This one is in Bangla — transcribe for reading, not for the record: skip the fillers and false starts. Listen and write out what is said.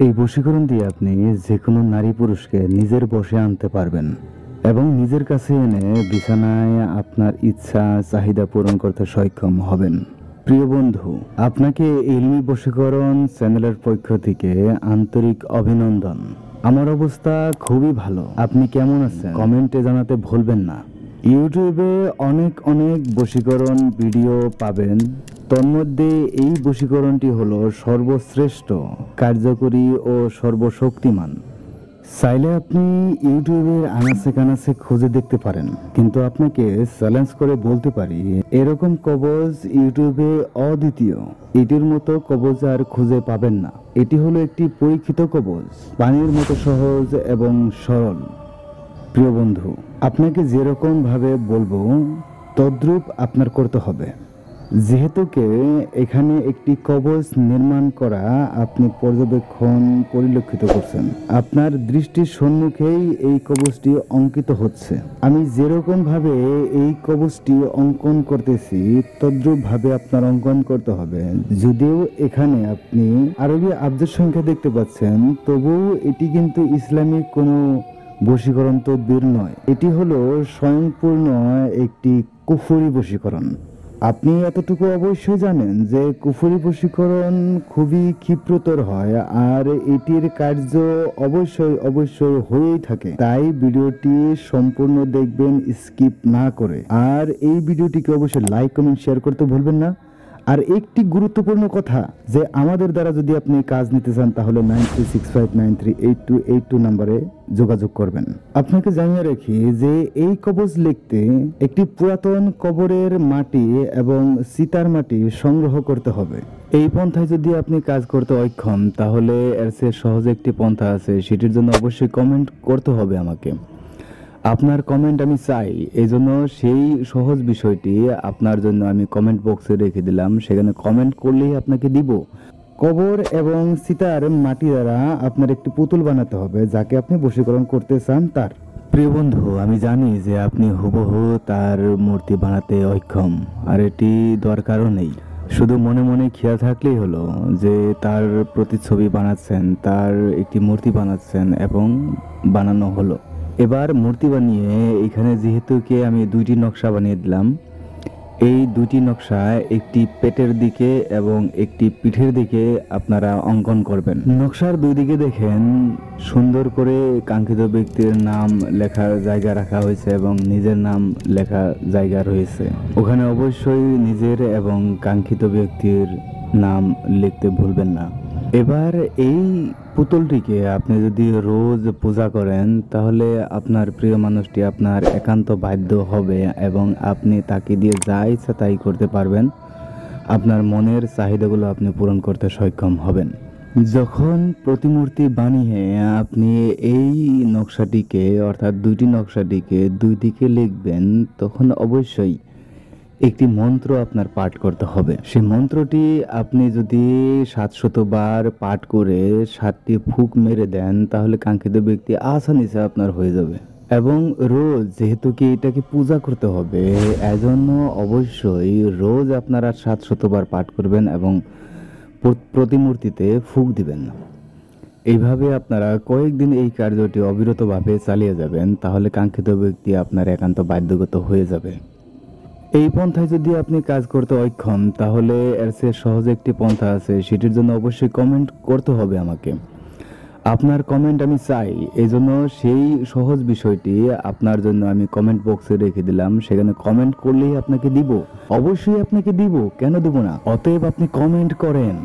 এই বশীকরণ দিয়ে আপনি যে কোনো নারী পুরুষকে নিজের বশে আনতে পারবেন এবং নিজের কাছে এনে বিছানায় আপনার ইচ্ছা চাহিদা পূরণ করতে সক্ষম হবেন। প্রিয় বন্ধু, আপনাকে ইলমি বশীকরণ চ্যানেলের পক্ষ থেকে আন্তরিক অভিনন্দন। আমার অবস্থা খুবই ভালো। আপনি কেমন আছেন কমেন্টে জানাতে ভুলবেন না। ইউটিউবে অনেক অনেক বশীকরণ ভিডিও পাবেন, তন্মধ্যে এই বশীকরণটি হলো সর্বশ্রেষ্ঠ, কার্যকরী ও সর্বশক্তিমান। চাইলে আপনি ইউটিউবের আনাচে কানাচে খুঁজে দেখতে পারেন, কিন্তু আপনাকে চ্যালেঞ্জ করে বলতে পারি এরকম কবজ ইউটিউবে অদ্বিতীয়। এটির মতো কবজ আর খুঁজে পাবেন না। এটি হলো একটি পরীক্ষিত কবজ, পানির মতো সহজ এবং সরল। প্রিয় বন্ধু, আপনাকে যেরকম ভাবে বলবো তদ্রূপ আপনার করতে হবে। যেহেতুকে এখানে একটি কবচ নির্মাণ করা আপনি পরিলক্ষিত করছেন, আপনার দৃষ্টির সম্মুখেই এই কবচটি অঙ্কিত হচ্ছে। আমি যেরকম ভাবে এই কবচটি অঙ্কন করতেছি তদ্রূপ ভাবে আপনার অঙ্কন করতে হবে। যদিও এখানে আপনি আরবি আব্দের সংখ্যা দেখতে পাচ্ছেন, তবুও এটি কিন্তু ইসলামিক কোনো বশীকরণ তদবির নয়। এটি হলো স্বয়ংপূর্ণ একটি কুফরি বশীকরণ। আপনি এতটুকু অবশ্যই জানেন যে কুফরি বশীকরণ খুবই ক্ষিপ্রতর হয় আর এটির কার্য অবশ্যই হয়েই থাকে। তাই ভিডিওটি সম্পূর্ণ দেখবেন, স্কিপ না করে। আর এই ভিডিওটিকে অবশ্যই লাইক কমেন্ট শেয়ার করতে ভুলবেন না। আর একটি গুরুত্বপূর্ণ কথা, যে আমাদের দ্বারা যদি আপনি কাজ নিতে চান তাহলে 9365938282 নম্বরে যোগাযোগ করবেন। আপনাকে জানিয়ে রাখি যে এই কবজ লিখতে একটি পুরাতন কবরের মাটি এবং চিতার মাটি সংগ্রহ করতে হবে। এই পন্থায় যদি আপনি কাজ করতে অক্ষম, তাহলে এর চেয়ে সহজ একটি পন্থা আছে, সেটির জন্য অবশ্যই কমেন্ট করতে হবে আমাকে। আপনার কমেন্ট আমি চাই, এই জন্য সেই সহজ বিষয়টি আপনার জন্য আমি কমেন্ট বক্সে রেখে দিলাম, সেখানে কমেন্ট করলেই আপনাকে দিব। কবর এবং চিতার মাটি দ্বারা আপনার একটি পুতুল বানাতে হবে, যাকে আপনি বশীকরণ করতে চান তার। প্রিয় বন্ধু, আমি জানি যে আপনি হুবহু তার মূর্তি বানাতে অক্ষম, আর এটি দরকারও নেই। শুধু মনে মনে খেয়াল থাকলেই হলো যে তার প্রতিচ্ছবি বানাচ্ছেন, তার একটি মূর্তি বানাচ্ছেন এবং বানানো হলো। এবার মূর্তি বানিয়ে এখানে যেহেতু আমি দুইটি নকশা বানিয়ে দিলাম, এই দুইটি নকশা একটি পেটের দিকে এবং একটি পিঠের দিকে আপনারা অঙ্কন করবেন। নকশার দুই দিকে দেখেন সুন্দর করে কাঙ্ক্ষিত ব্যক্তির নাম লেখার জায়গা রাখা হয়েছে এবং নিজের নাম লেখা জায়গা রয়েছে। ওখানে অবশ্যই নিজের এবং কাঙ্ক্ষিত ব্যক্তির নাম লিখতে ভুলবেন না। এবার এই পুতুলটিকে আপনি যদি রোজ পূজা করেন, তাহলে আপনার প্রিয় মানুষটি আপনার একান্ত বাধ্য হবে এবং আপনি তাকে দিয়ে যা ইচ্ছা তাই করতে পারবেন। আপনার মনের চাহিদাগুলো আপনি পূরণ করতে সক্ষম হবেন। যখন প্রতিমূর্তি বানিয়ে আপনি এই নকশাটিকে অর্থাৎ দুইটি নকশাটিকে দুই দিকে লিখবেন, তখন অবশ্যই একটি মন্ত্র আপনার পাঠ করতে হবে। সেই মন্ত্রটি আপনি যদি 700 বার পাঠ করে 7টি ফুঁক মেরে দেন, তাহলে কাঙ্ক্ষিত ব্যক্তি আসানিসে আপনার হয়ে যাবে। এবং রোজ যেহেতু এটাকে পূজা করতে হবে, এজন্য অবশ্যই রোজ আপনারা 700 বার পাঠ করবেন এবং প্রতিমূর্তিতে ফুঁক দিবেন। এইভাবে আপনারা কয়েকদিন এই কার্যটি অবিরতভাবে চালিয়ে যাবেন, তাহলে কাঙ্ক্ষিত ব্যক্তি আপনার একান্ত বাধ্যগত হয়ে যাবে। এই পন্থায় যদি আপনি কাজ করতে অক্ষম, তাহলে এর চেয়ে সহজ একটি পন্থা আছে, সেটির জন্য অবশ্যই কমেন্ট করতে হবে আমাকে। আপনার কমেন্ট আমি চাই, এই জন্য সেই সহজ বিষয়টি আপনার জন্য আমি কমেন্ট বক্সে রেখে দিলাম, সেখানে কমেন্ট করলেই আপনাকে দিব। অবশ্যই আপনাকে দিব, কেন দিব না? অতএব আপনি কমেন্ট করেন।